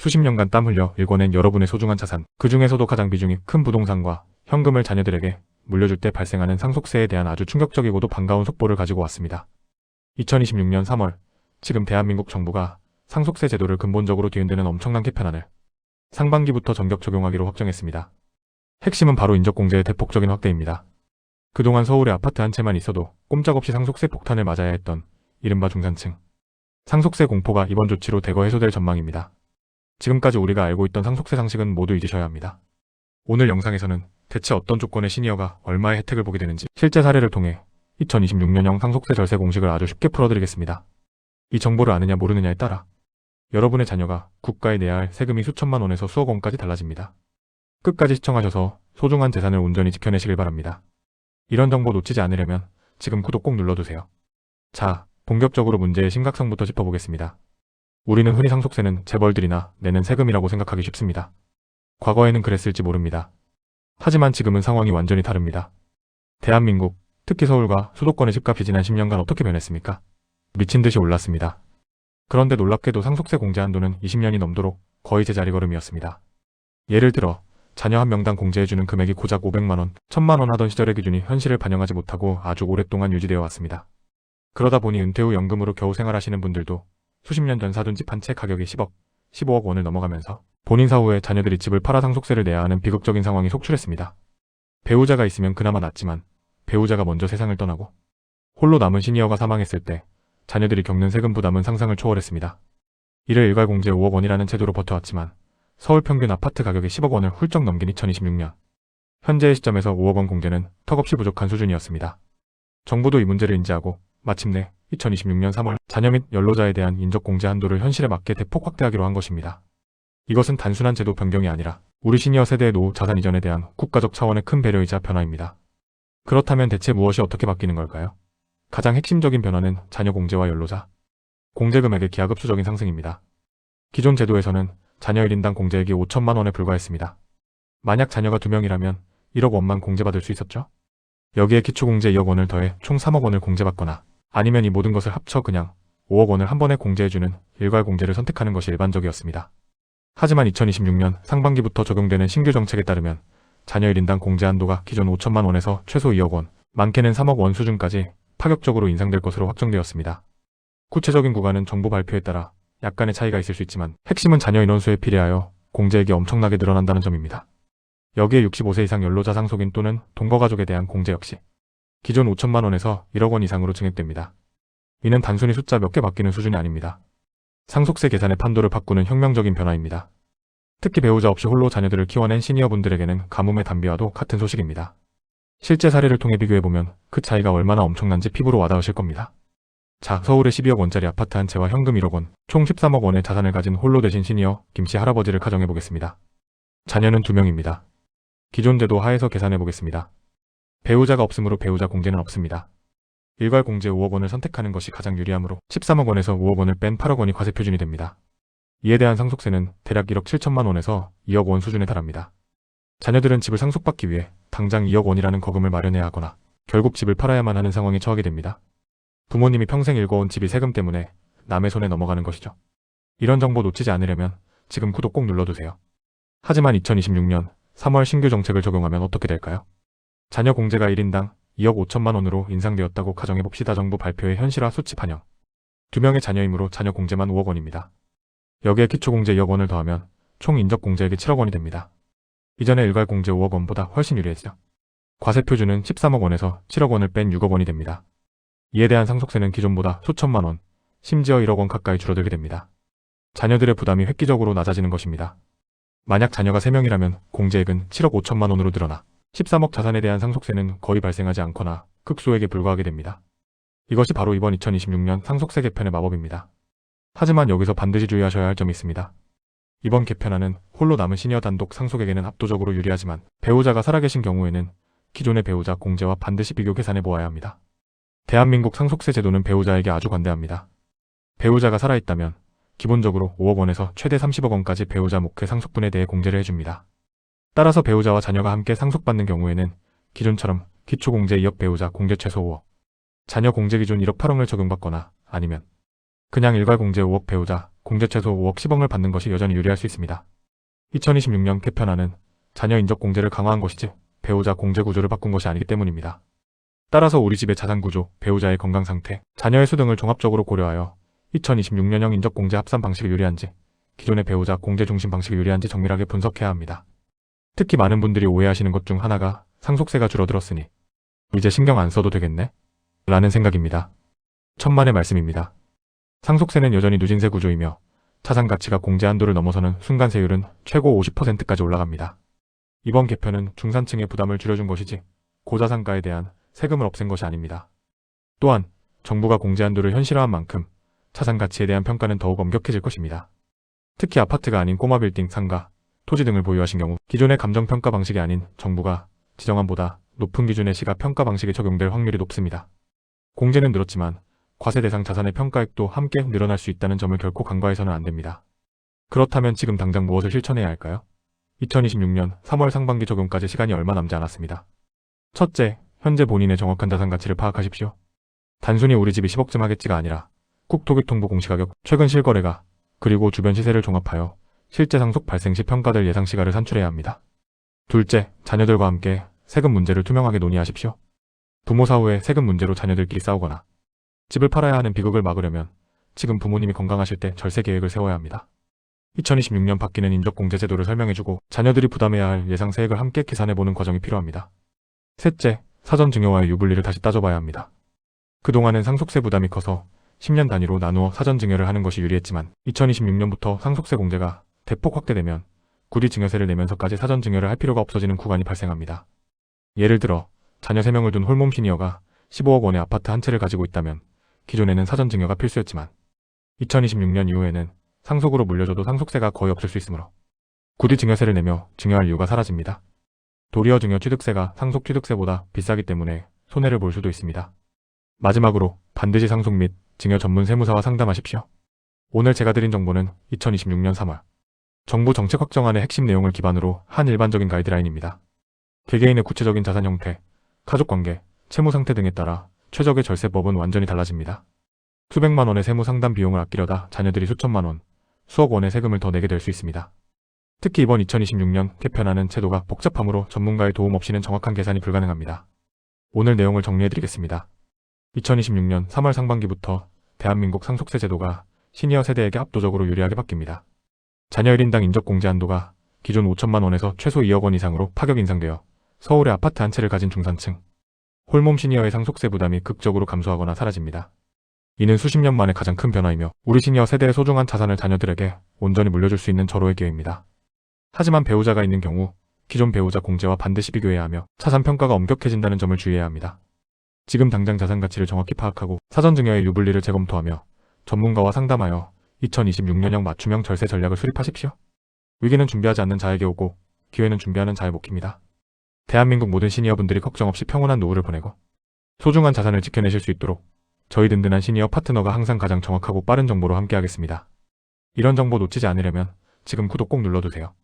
수십 년간 땀 흘려 일궈낸 여러분의 소중한 자산, 그 중에서도 가장 비중이 큰 부동산과 현금을 자녀들에게 물려줄 때 발생하는 상속세에 대한 아주 충격적이고도 반가운 속보를 가지고 왔습니다. 2026년 3월, 지금 대한민국 정부가 상속세 제도를 근본적으로 뒤흔드는 엄청난 개편안을 상반기부터 전격 적용하기로 확정했습니다. 핵심은 바로 인적공제의 대폭적인 확대입니다. 그동안 서울에 아파트 한 채만 있어도 꼼짝없이 상속세 폭탄을 맞아야 했던 이른바 중산층 상속세 공포가 이번 조치로 대거 해소될 전망입니다. 지금까지 우리가 알고 있던 상속세 상식은 모두 잊으셔야 합니다. 오늘 영상에서는 대체 어떤 조건의 시니어가 얼마의 혜택을 보게 되는지 실제 사례를 통해 2026년형 상속세 절세 공식을 아주 쉽게 풀어드리겠습니다. 이 정보를 아느냐 모르느냐에 따라 여러분의 자녀가 국가에 내야 할 세금이 수천만 원에서 수억 원까지 달라집니다. 끝까지 시청하셔서 소중한 재산을 온전히 지켜내시길 바랍니다. 이런 정보 놓치지 않으려면 지금 구독 꼭 눌러두세요. 자, 본격적으로 문제의 심각성부터 짚어보겠습니다. 우리는 흔히 상속세는 재벌들이나 내는 세금이라고 생각하기 쉽습니다. 과거에는 그랬을지 모릅니다. 하지만 지금은 상황이 완전히 다릅니다. 대한민국, 특히 서울과 수도권의 집값이 지난 10년간 어떻게 변했습니까? 미친 듯이 올랐습니다. 그런데 놀랍게도 상속세 공제 한도는 20년이 넘도록 거의 제자리걸음이었습니다. 예를 들어 자녀 한 명당 공제해주는 금액이 고작 500만 원, 1000만 원 하던 시절의 기준이 현실을 반영하지 못하고 아주 오랫동안 유지되어 왔습니다. 그러다 보니 은퇴 후 연금으로 겨우 생활하시는 분들도 수십 년 전 사둔 집 한 채 가격이 10억, 15억 원을 넘어가면서 본인 사후에 자녀들이 집을 팔아 상속세를 내야 하는 비극적인 상황이 속출했습니다. 배우자가 있으면 그나마 낫지만 배우자가 먼저 세상을 떠나고 홀로 남은 시니어가 사망했을 때 자녀들이 겪는 세금 부담은 상상을 초월했습니다. 이를 일괄공제 5억 원이라는 제도로 버텨왔지만 서울 평균 아파트 가격이 10억 원을 훌쩍 넘긴 2026년. 현재의 시점에서 5억 원 공제는 턱없이 부족한 수준이었습니다. 정부도 이 문제를 인지하고 마침내 2026년 3월 자녀 및 연로자에 대한 인적공제 한도를 현실에 맞게 대폭 확대하기로 한 것입니다. 이것은 단순한 제도 변경이 아니라 우리 시니어 세대의 노후 자산 이전에 대한 국가적 차원의 큰 배려이자 변화입니다. 그렇다면 대체 무엇이 어떻게 바뀌는 걸까요? 가장 핵심적인 변화는 자녀 공제와 연로자 공제 금액의 기하급수적인 상승입니다. 기존 제도에서는 자녀 1인당 공제액이 5천만 원에 불과했습니다. 만약 자녀가 2명이라면 1억 원만 공제받을 수 있었죠? 여기에 기초공제 2억 원을 더해 총 3억 원을 공제받거나 아니면 이 모든 것을 합쳐 그냥 5억 원을 한 번에 공제해주는 일괄공제를 선택하는 것이 일반적이었습니다. 하지만 2026년 상반기부터 적용되는 신규 정책에 따르면 자녀 1인당 공제 한도가 기존 5천만 원에서 최소 2억 원, 많게는 3억 원 수준까지 파격적으로 인상될 것으로 확정되었습니다. 구체적인 구간은 정부 발표에 따라 약간의 차이가 있을 수 있지만 핵심은 자녀 인원수에 비례하여 공제액이 엄청나게 늘어난다는 점입니다. 여기에 65세 이상 연로자 상속인 또는 동거가족에 대한 공제 역시 기존 5천만 원에서 1억 원 이상으로 증액됩니다. 이는 단순히 숫자 몇 개 바뀌는 수준이 아닙니다. 상속세 계산의 판도를 바꾸는 혁명적인 변화입니다. 특히 배우자 없이 홀로 자녀들을 키워낸 시니어분들에게는 가뭄의 단비와도 같은 소식입니다. 실제 사례를 통해 비교해보면 그 차이가 얼마나 엄청난지 피부로 와닿으실 겁니다. 자, 서울의 12억 원짜리 아파트 한 채와 현금 1억 원, 총 13억 원의 자산을 가진 홀로 되신 시니어 김씨 할아버지를 가정해보겠습니다. 자녀는 2명입니다. 기존 제도 하에서 계산해보겠습니다. 배우자가 없으므로 배우자 공제는 없습니다. 일괄 공제 5억 원을 선택하는 것이 가장 유리하므로 13억 원에서 5억 원을 뺀 8억 원이 과세 표준이 됩니다. 이에 대한 상속세는 대략 1억 7천만 원에서 2억 원 수준에 달합니다. 자녀들은 집을 상속받기 위해 당장 2억 원이라는 거금을 마련해야 하거나 결국 집을 팔아야만 하는 상황에 처하게 됩니다. 부모님이 평생 일궈온 집이 세금 때문에 남의 손에 넘어가는 것이죠. 이런 정보 놓치지 않으려면 지금 구독 꼭 눌러두세요. 하지만 2026년 3월 신규 정책을 적용하면 어떻게 될까요? 자녀 공제가 1인당 2억 5천만 원으로 인상되었다고 가정해봅시다. 정부 발표의 현실화 수치 반영. 2명의 자녀이므로 자녀 공제만 5억 원입니다. 여기에 기초공제 2억 원을 더하면 총 인적공제액이 7억 원이 됩니다. 이전의 일괄공제 5억 원보다 훨씬 유리해지죠. 과세 표준은 13억 원에서 7억 원을 뺀 6억 원이 됩니다. 이에 대한 상속세는 기존보다 수천만 원, 심지어 1억 원 가까이 줄어들게 됩니다. 자녀들의 부담이 획기적으로 낮아지는 것입니다. 만약 자녀가 3명이라면 공제액은 7억 5천만 원으로 늘어나 13억 자산에 대한 상속세는 거의 발생하지 않거나 극소액에 불과하게 됩니다. 이것이 바로 이번 2026년 상속세 개편의 마법입니다. 하지만 여기서 반드시 주의하셔야 할 점이 있습니다. 이번 개편안은 홀로 남은 시니어 단독 상속에게는 압도적으로 유리하지만 배우자가 살아계신 경우에는 기존의 배우자 공제와 반드시 비교 계산해 보아야 합니다. 대한민국 상속세 제도는 배우자에게 아주 관대합니다. 배우자가 살아있다면 기본적으로 5억 원에서 최대 30억 원까지 배우자 목회 상속분에 대해 공제를 해줍니다. 따라서 배우자와 자녀가 함께 상속받는 경우에는 기존처럼 기초공제 2억 배우자 공제 최소 5억, 자녀 공제 기준 1억 8원을 적용받거나 아니면 그냥 일괄공제 5억 배우자 공제 최소 5억 10억을 받는 것이 여전히 유리할 수 있습니다. 2026년 개편안은 자녀 인적 공제를 강화한 것이지 배우자 공제 구조를 바꾼 것이 아니기 때문입니다. 따라서 우리 집의 자산 구조, 배우자의 건강 상태, 자녀의 수 등을 종합적으로 고려하여 2026년형 인적 공제 합산 방식이 유리한지, 기존의 배우자 공제 중심 방식이 유리한지 정밀하게 분석해야 합니다. 특히 많은 분들이 오해하시는 것 중 하나가 상속세가 줄어들었으니 이제 신경 안 써도 되겠네? 라는 생각입니다. 천만의 말씀입니다. 상속세는 여전히 누진세 구조이며 자산 가치가 공제 한도를 넘어서는 순간 세율은 최고 50%까지 올라갑니다. 이번 개편은 중산층의 부담을 줄여준 것이지 고자산가에 대한 세금을 없앤 것이 아닙니다. 또한 정부가 공제 한도를 현실화한 만큼 자산 가치에 대한 평가는 더욱 엄격해질 것입니다. 특히 아파트가 아닌 꼬마 빌딩, 상가, 토지 등을 보유하신 경우 기존의 감정평가 방식이 아닌 정부가 지정한 보다 높은 기준의 시가평가 방식이 적용될 확률이 높습니다. 공제는 늘었지만 과세 대상 자산의 평가액도 함께 늘어날 수 있다는 점을 결코 간과해서는 안 됩니다. 그렇다면 지금 당장 무엇을 실천해야 할까요? 2026년 3월 상반기 적용까지 시간이 얼마 남지 않았습니다. 첫째, 현재 본인의 정확한 자산 가치를 파악하십시오. 단순히 우리 집이 10억쯤 하겠지가 아니라 국토교통부 공시가격, 최근 실거래가, 그리고 주변 시세를 종합하여 실제 상속 발생 시 평가될 예상 시가를 산출해야 합니다. 둘째, 자녀들과 함께 세금 문제를 투명하게 논의하십시오. 부모 사후에 세금 문제로 자녀들끼리 싸우거나 집을 팔아야 하는 비극을 막으려면 지금 부모님이 건강하실 때 절세 계획을 세워야 합니다. 2026년 바뀌는 인적공제 제도를 설명해주고 자녀들이 부담해야 할 예상 세액을 함께 계산해보는 과정이 필요합니다. 셋째, 사전 증여와의 유불리를 다시 따져봐야 합니다. 그동안은 상속세 부담이 커서 10년 단위로 나누어 사전 증여를 하는 것이 유리했지만 2026년부터 상속세 공제가 대폭 확대되면 구리 증여세를 내면서까지 사전 증여를 할 필요가 없어지는 구간이 발생합니다. 예를 들어 자녀 3명을 둔 홀몸 시니어가 15억 원의 아파트 한 채를 가지고 있다면 기존에는 사전 증여가 필수였지만 2026년 이후에는 상속으로 물려줘도 상속세가 거의 없을 수 있으므로 구리 증여세를 내며 증여할 이유가 사라집니다. 도리어 증여 취득세가 상속 취득세보다 비싸기 때문에 손해를 볼 수도 있습니다. 마지막으로 반드시 상속 및 증여 전문 세무사와 상담하십시오. 오늘 제가 드린 정보는 2026년 3월 정부 정책 확정안의 핵심 내용을 기반으로 한 일반적인 가이드라인입니다. 개개인의 구체적인 자산 형태, 가족관계, 채무 상태 등에 따라 최적의 절세법은 완전히 달라집니다. 수백만 원의 세무 상담 비용을 아끼려다 자녀들이 수천만 원, 수억 원의 세금을 더 내게 될 수 있습니다. 특히 이번 2026년 개편하는 제도가 복잡하므로 전문가의 도움 없이는 정확한 계산이 불가능합니다. 오늘 내용을 정리해드리겠습니다. 2026년 3월 상반기부터 대한민국 상속세 제도가 시니어 세대에게 압도적으로 유리하게 바뀝니다. 자녀 1인당 인적공제 한도가 기존 5천만 원에서 최소 2억 원 이상으로 파격 인상되어 서울의 아파트 한 채를 가진 중산층, 홀몸 시니어의 상속세 부담이 극적으로 감소하거나 사라집니다. 이는 수십 년 만에 가장 큰 변화이며 우리 시니어 세대의 소중한 자산을 자녀들에게 온전히 물려줄 수 있는 절호의 기회입니다. 하지만 배우자가 있는 경우 기존 배우자 공제와 반드시 비교해야 하며 자산 평가가 엄격해진다는 점을 주의해야 합니다. 지금 당장 자산 가치를 정확히 파악하고 사전 증여의 유불리를 재검토하며 전문가와 상담하여 2026년형 맞춤형 절세 전략을 수립하십시오. 위기는 준비하지 않는 자에게 오고 기회는 준비하는 자의 몫입니다. 대한민국 모든 시니어분들이 걱정 없이 평온한 노후를 보내고 소중한 자산을 지켜내실 수 있도록 저희 든든한 시니어 파트너가 항상 가장 정확하고 빠른 정보로 함께하겠습니다. 이런 정보 놓치지 않으려면 지금 구독 꼭 눌러두세요.